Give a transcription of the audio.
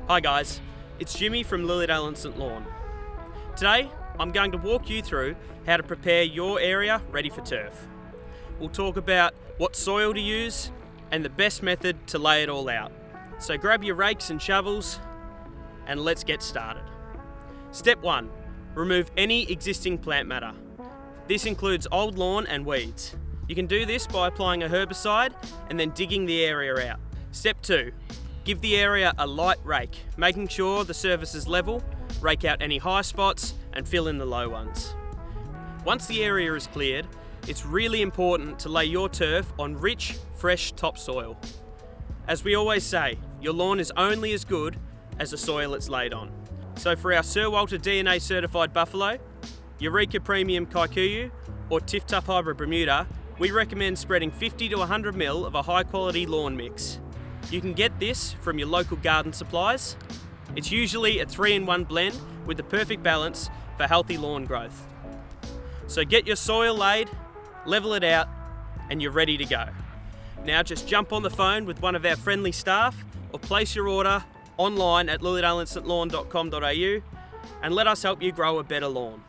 Hi guys, it's Jimmy from Lilydale and St Lawn. Today, I'm going to walk you through how to prepare your area ready for turf. We'll talk about what soil to use and the best method to lay it all out. So grab your rakes and shovels and let's get started. Step 1, remove any existing plant matter. This includes old lawn and weeds. You can do this by applying a herbicide and then digging the area out. Step 2, give the area a light rake, making sure the surface is level, rake out any high spots and fill in the low ones. Once the area is cleared, it's really important to lay your turf on rich, fresh topsoil. As we always say, your lawn is only as good as the soil it's laid on. So for our Sir Walter DNA certified buffalo, Eureka Premium Kikuyu or Tiff Tough Hybrid Bermuda, we recommend spreading 50 to 100 ml of a high quality lawn mix. You can get this from your local garden supplies. It's usually a 3-in-1 blend with the perfect balance for healthy lawn growth. So get your soil laid, level it out, and you're ready to go. Now just jump on the phone with one of our friendly staff or place your order online at lilydaleandstlawn.com.au and let us help you grow a better lawn.